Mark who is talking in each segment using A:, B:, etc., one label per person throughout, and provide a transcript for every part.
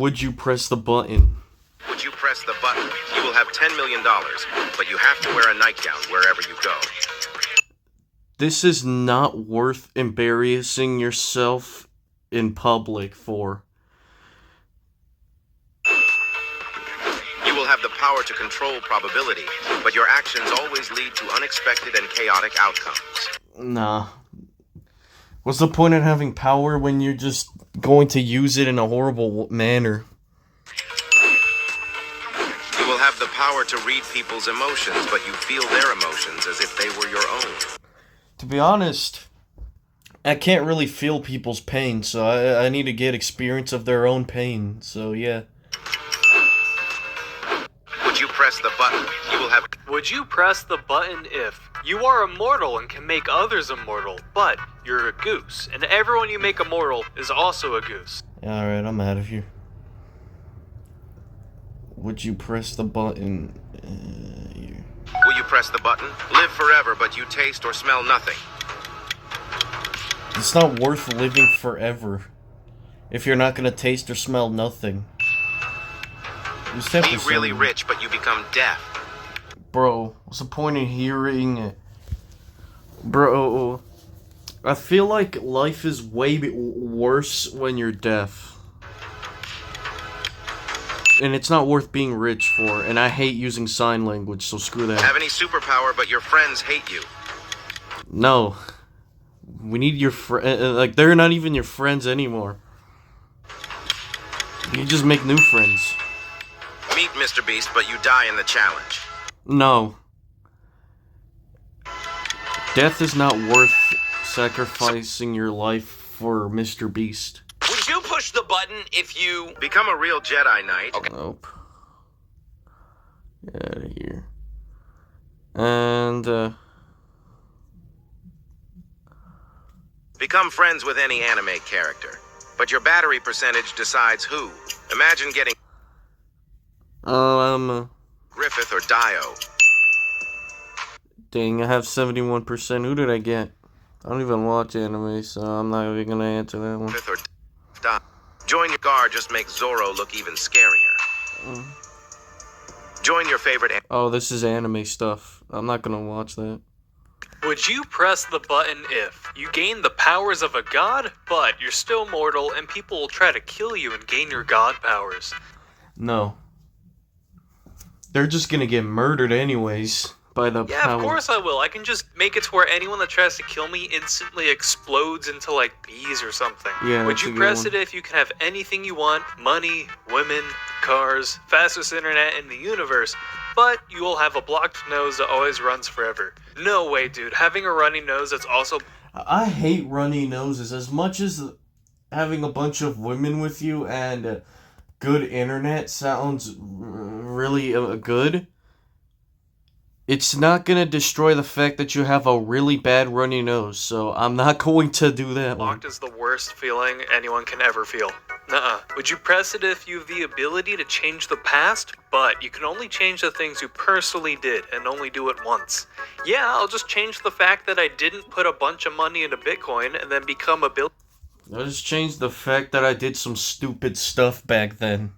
A: Would you press the button?
B: Would you press the button? You will have $10 million, but you have to wear a nightgown wherever you go.
A: This is not worth embarrassing yourself in public for.
B: You will have the power to control probability, but your actions always lead to unexpected and chaotic outcomes.
A: Nah. What's the point of having power when you're just going to use it in a horrible manner?
B: You will have the power to read people's emotions, but you feel their emotions as if they were your own.
A: To be honest, I can't really feel people's pain, so I need to get experience of their own pain, so yeah.
B: Would you press the button? You will have...
C: Would you press the button if you are immortal and can make others immortal, but you're a goose, and everyone you make immortal is also a goose?
A: Alright, I'm out of here. Would you press the button? Here.
B: Will you press the button? Live forever, but you taste or smell nothing.
A: It's not worth living forever if you're not gonna taste or smell nothing.
B: Be really rich, but you become deaf.
A: Bro, what's the point in hearing it? Bro, I feel like life is way worse when you're deaf. And it's not worth being rich for, and I hate using sign language, so screw that.
B: Have any superpower, but your friends hate you.
A: No. We need your like, they're not even your friends anymore. You just make new friends.
B: Meet Mr. Beast, but you die in the challenge.
A: No. Death is not worth sacrificing your life for Mr. Beast.
B: Would you push the button if you... Become a real Jedi Knight? Okay.
A: Nope. Get out of here. And,
B: Become friends with any anime character. But your battery percentage decides who. Imagine getting... Griffith or Dio.
A: Dang, I have 71%. Who did I get? I don't even watch anime, so I'm not even gonna answer that one.
B: Griffith or Dio. Join your guard just makes Zoro look even scarier. Join your favorite...
A: Oh, this is anime stuff. I'm not gonna watch that.
C: Would you press the button if you gain the powers of a god, but you're still mortal and people will try to kill you and gain your god powers?
A: No. They're just gonna get murdered anyways by the
C: Yeah,
A: power.
C: of course I will. I can just make it to where anyone that tries to kill me instantly explodes into, like, bees or something.
A: Yeah,
C: Would
A: that's
C: you
A: a good
C: press
A: one.
C: it if you can have anything you want? Money, women, cars, fastest internet in the universe, but you will have a blocked nose that always runs forever. No way, dude. Having a runny nose that's also...
A: I hate runny noses as much as having a bunch of women with you and good internet sounds really good. It's not gonna destroy the fact that you have a really bad runny nose, so I'm not going to do that one.
C: Blocked is the worst feeling anyone can ever feel. Nuh-uh. Would you press it if you have the ability to change the past, but you can only change the things you personally did and only do it once? Yeah, I'll just change the fact that I didn't put a bunch of money into Bitcoin and then become a billionaire.
A: I just changed the fact that I did some stupid stuff back then.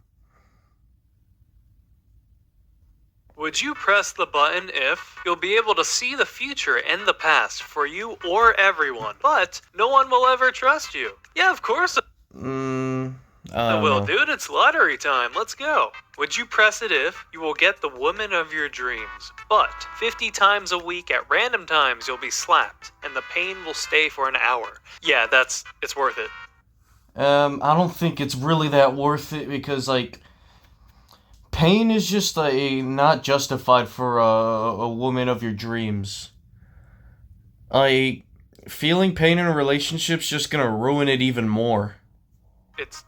C: Would you press the button if you'll be able to see the future and the past for you or everyone, but no one will ever trust you? Yeah, of course
A: I
C: I
A: don't
C: will,
A: know.
C: dude. It's lottery time. Let's go. Would you press it if you will get the woman of your dreams, but 50 times a week at random times you'll be slapped and the pain will stay for an hour? Yeah, it's worth it.
A: I don't think it's really that worth it because, like, pain is just not justified for a woman of your dreams. Like, feeling pain in a relationship's just gonna ruin it even more.
C: It's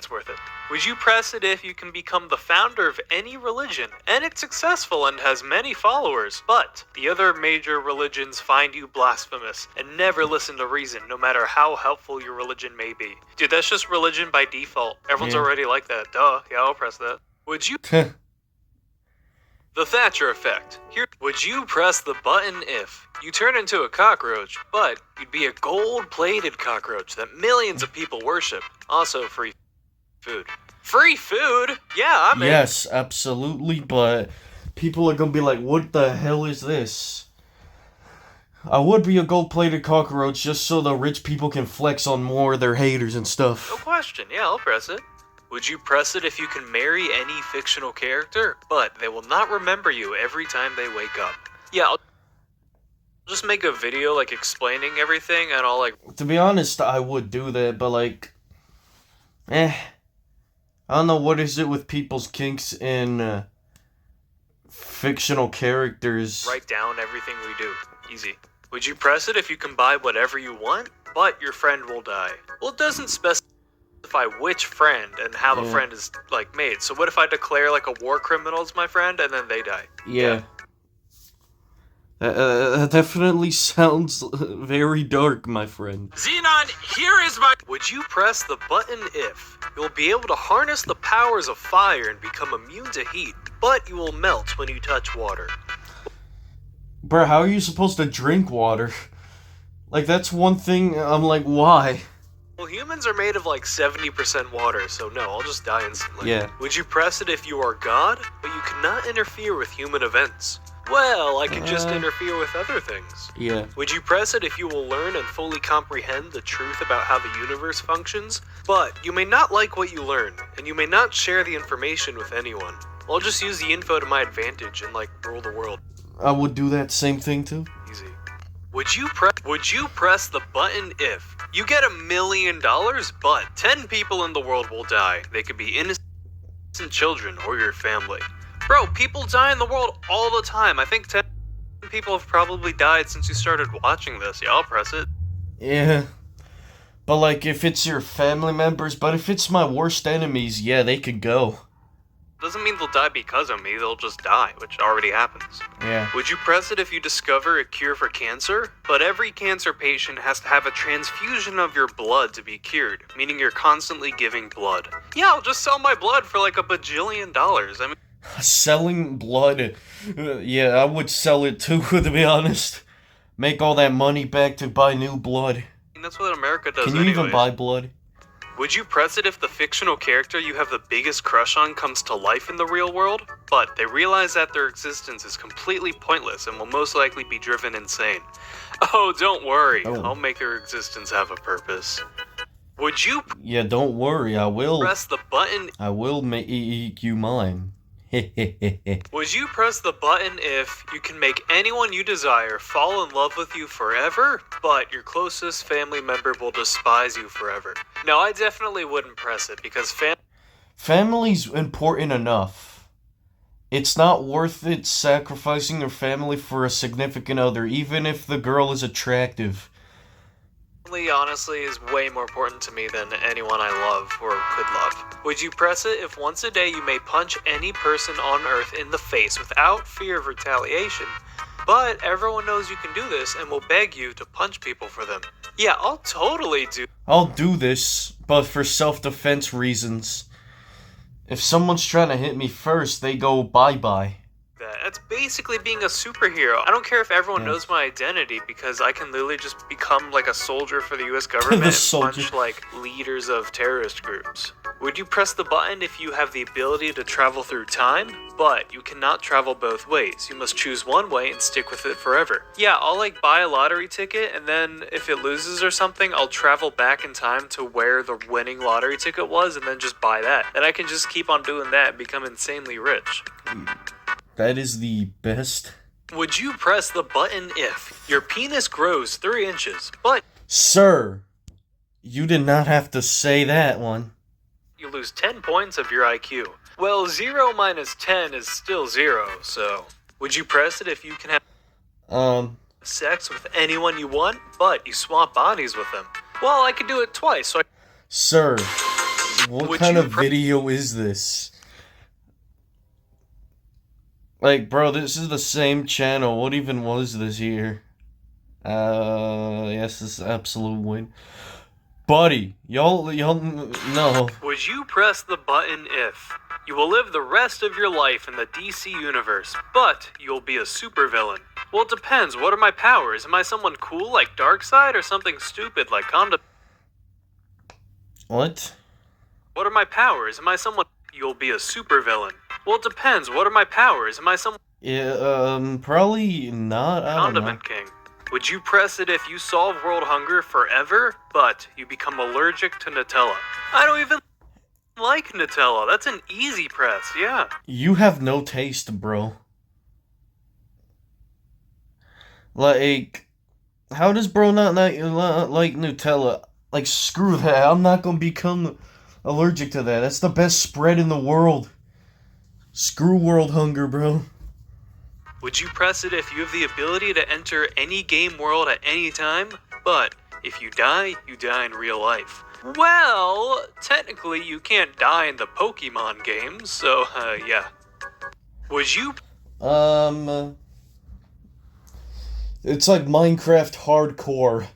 C: worth it. Would you press it if you can become the founder of any religion, and it's successful and has many followers, but the other major religions find you blasphemous and never listen to reason, no matter how helpful your religion may be? Dude, that's just religion by default. Everyone's
A: Yeah.
C: already like that. Duh. Yeah, I'll press that. Would you... The Thatcher effect. Here, would you press the button if you turn into a cockroach, but you'd be a gold-plated cockroach that millions of people worship? Also free food. Free food? Yeah, I'm in.
A: Yes, absolutely, but people are gonna be like, what the hell is this? I would be a gold-plated cockroach just so the rich people can flex on more of their haters and
C: No
A: stuff.
C: question. Yeah, I'll press it. Would you press it if you can marry any fictional character, but they will not remember you every time they wake up? Yeah, I'll just make a video, like, explaining everything, and I'll, like...
A: To be honest, I would do that, but like, I don't know, what is it with people's kinks in fictional characters?
C: write down everything we do. Easy. Would you press it if you can buy whatever you want, but your friend will die? Well, it doesn't specify which friend and how the
A: Yeah.
C: friend is, like, made. So what if I declare, like, a war criminal as my friend, and then they die?
A: Yeah. That definitely sounds very dark, my friend.
C: Xenon, here is my... Would you press the button if you'll be able to harness the powers of fire and become immune to heat, but you will melt when you touch water?
A: Bruh, how are you supposed to drink water? Like, that's one thing I'm like, why?
C: Well, humans are made of like 70% water, so no, I'll just die instantly.
A: Yeah.
C: Would you press it if you are God, but you cannot interfere with human events? Well, I can just interfere with other things.
A: Yeah.
C: Would you press it if you will learn and fully comprehend the truth about how the universe functions? But you may not like what you learn, and you may not share the information with anyone. I'll just use the info to my advantage and, like, rule the world.
A: I would do that same thing too.
C: Easy. Would you press the button if you get $1 million, but 10 people in the world will die? They could be innocent children or your family. Bro, people die in the world all the time. I think 10 people have probably died since you started watching this. Yeah, I'll press it.
A: Yeah. But like, if it's your family members, but if it's my worst enemies, yeah, they could go.
C: Doesn't mean they'll die because of me, they'll just die, which already happens.
A: Yeah.
C: Would you press it if you discover a cure for cancer? But every cancer patient has to have a transfusion of your blood to be cured, meaning you're constantly giving blood. Yeah, I'll just sell my blood for like $1 bajillion. I mean,
A: Selling blood. Yeah, I would sell it too, to be honest. Make all that money back to buy new blood.
C: that's what America does
A: Can you
C: anyways.
A: even buy blood?
C: Would you press it if the fictional character you have the biggest crush on comes to life in the real world, but they realize that their existence is completely pointless and will most likely be driven insane? Oh, don't worry.
A: Oh.
C: I'll make their existence have a purpose. Would you
A: Yeah, don't worry, I will.
C: press the button?
A: I will make you mine.
C: Would you press the button if you can make anyone you desire fall in love with you forever, but your closest family member will despise you forever? No, I definitely wouldn't press it because
A: Family's important enough. It's not worth it sacrificing your family for a significant other, even if the girl is attractive.
C: family honestly is way more important to me than anyone I love or could love. Would you press it if once a day you may punch any person on Earth in the face without fear of retaliation, but everyone knows you can do this and will beg you to punch people for them? Yeah, I'll totally do
A: I'll do this, but for self-defense reasons. If someone's trying to hit me first, they go bye-bye.
C: that. That's basically being a superhero. I don't care if everyone
A: Yeah.
C: knows my identity because I can literally just become like a soldier for the US government and
A: soldier.
C: punch like leaders of terrorist groups. Would you press the button if you have the ability to travel through time, but you cannot travel both ways? You must choose one way and stick with it forever. Yeah, I'll like buy a lottery ticket and then if it loses or something, I'll travel back in time to where the winning lottery ticket was and then just buy that. And I can just keep on doing that and become insanely rich.
A: That is the best.
C: Would you press the button if your penis grows 3 inches, but
A: Sir, you did not have to say that one.
C: you lose 10 points of your IQ? Well, 0 minus 10 is still 0, so would you press it if you can have sex with anyone you want, but you swap bodies with them? Well, I could do it twice, so
A: Sir, what
C: Would
A: kind
C: you
A: of video is this? Like, bro, this is the same channel. What even was this here? Yes, this is absolute win. Buddy, y'all, no.
C: would you press the button if you will live the rest of your life in the DC universe, but you'll be a supervillain? Well, it depends. What are my powers? Am I someone cool like Darkseid or something stupid like Condom?
A: What?
C: What are my powers? Am I someone? You'll be a supervillain. Well, it depends. What are my powers? Am I someone?
A: Yeah, probably not. I don't know.
C: Condiment King. Would you press it if you solve world hunger forever, but you become allergic to Nutella? I don't even like Nutella. That's an easy press, yeah.
A: You have no taste, bro. Like, how does bro not like Nutella? Like, screw that. I'm not gonna become allergic to that. That's the best spread in the world. Screw world hunger, bro.
C: Would you press it if you have the ability to enter any game world at any time, but if you die in real life? Well, technically you can't die in the Pokemon games, so, yeah. Would you...
A: It's like Minecraft hardcore,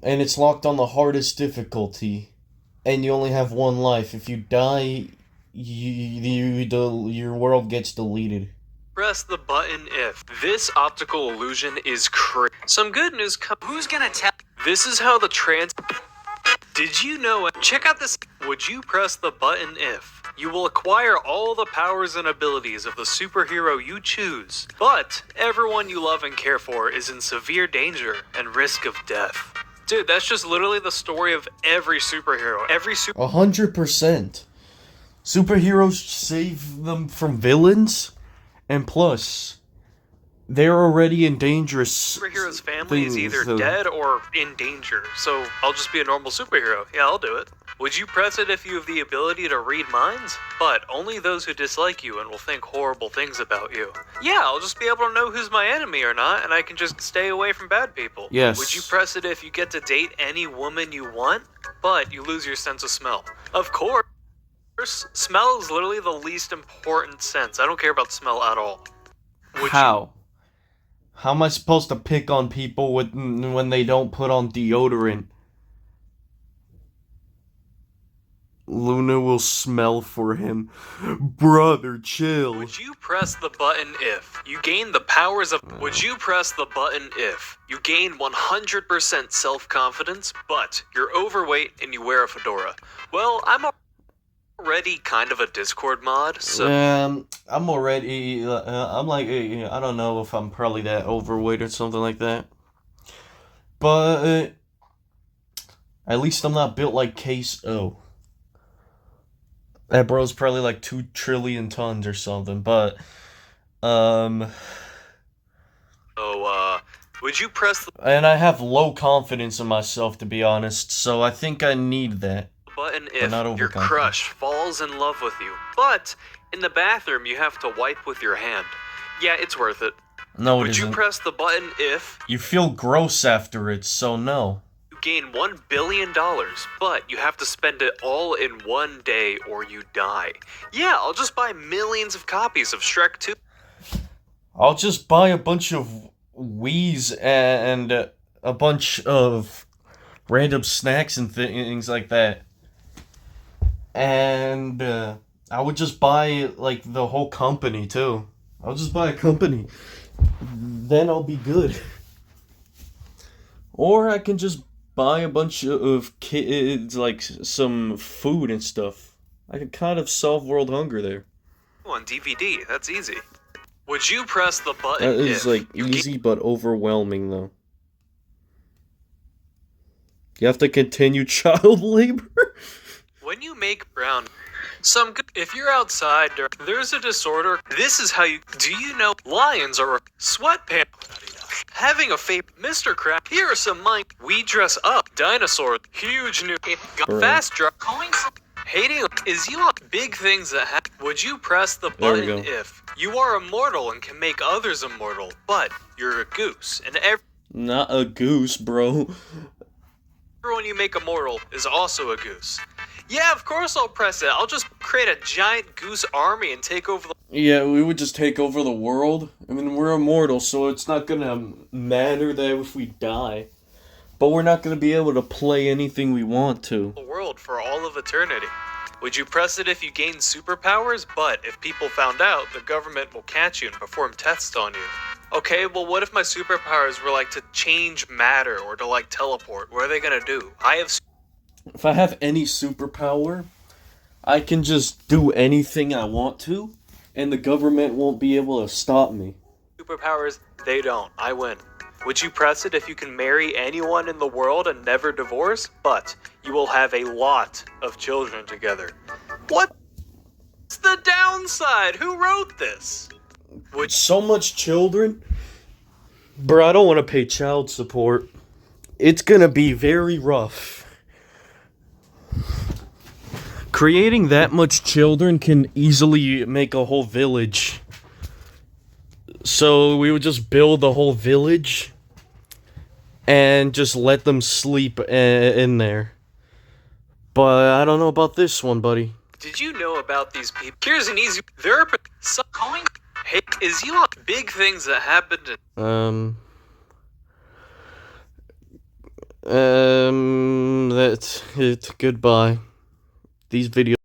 A: and it's locked on the hardest difficulty, and you only have one life. If you die, your world gets deleted.
C: Press the button if this optical illusion is Some good news who's gonna tell? This is how the Did you know it? Check out this. Would you press the button if you will acquire all the powers and abilities of the superhero you choose, but everyone you love and care for is in severe danger and risk of death? Dude, that's just literally the story of every superhero.
A: 100%. Superheroes save them from villains, and plus, they're already in dangerous.
C: Superhero's family is either dead or in danger, so I'll just be a normal superhero. Yeah, I'll do it. Would you press it if you have the ability to read minds? But only those who dislike you and will think horrible things about you. Yeah, I'll just be able to know who's my enemy or not, and I can just stay away from bad people.
A: Yes.
C: Would you press it if you get to date any woman you want, but you lose your sense of smell? Of course. Smell is literally the least important sense. I don't care about smell at all.
A: How? How am I supposed to pick on people when they don't put on deodorant? Luna will smell for him. Brother, chill.
C: Would you press the button if you gain the powers of... Would you press the button if you gain 100% self-confidence, but you're overweight and you wear a fedora? Well, I'm already kind of a Discord mod, so...
A: I'm already... I'm like... I don't know if I'm probably that overweight or something like that. But... at least I'm not built like Case O. That bro's probably like 2 trillion tons or something, but...
C: would you press the...
A: And I have low confidence in myself, to be honest, so I think I need that.
C: Button if your crush falls in love with you, but in the bathroom you have to wipe with your hand. Yeah, it's worth it.
A: No, it
C: isn't. Would you press the button if...
A: You feel gross after it, so no.
C: You gain $1 billion, but you have to spend it all in one day or you die. Yeah, I'll just buy millions of copies of Shrek 2.
A: I'll just buy a bunch of Wiis and a bunch of random snacks and things like that. And I would just buy, like, the whole company, too. I'll just buy a company. Then I'll be good. Or I can just buy a bunch of kids, like, some food and stuff. I could kind of solve world hunger there.
C: On DVD, that's easy. Would you press the button
A: That is, like, easy but overwhelming, though. You have to continue child labor?
C: When you make brown, if you're outside, there's a disorder. This is how you... Do you know lions are sweatpants? Having a fake Mr. Crab. Here are some mine. We dress up. Dinosaurs. Huge new... Fast drop. Hating is you want big things that happen. Would you press the button if you are immortal and can make others immortal, but you're a goose and
A: Not a goose, bro.
C: Everyone you make immortal is also a goose. Yeah, of course I'll press it. I'll just create a giant goose army and take over the...
A: Yeah, we would just take over the world. I mean, we're immortal, so it's not gonna matter that if we die. But we're not gonna be able to play anything we want to.
C: The world for all of eternity. Would you press it if you gain superpowers? But if people found out, the government will catch you and perform tests on you. Okay, well what if my superpowers were like to change matter or to like teleport? What are they gonna do?
A: If I have any superpower, I can just do anything I want to, and the government won't be able to stop me.
C: Superpowers, they don't. I win. Would you press it if you can marry anyone in the world and never divorce? But you will have a lot of children together. What's the downside? Who wrote this?
A: With so much children? Bro, I don't want to pay child support. It's gonna be very rough. Creating that much children can easily make a whole village. So we would just build the whole village and just let them sleep in there. But I don't know about this one, buddy.
C: Did you know about these people? Here's an easy. There are some calling. Hey, is Elon big things that happened?
A: That's it. Goodbye. These videos.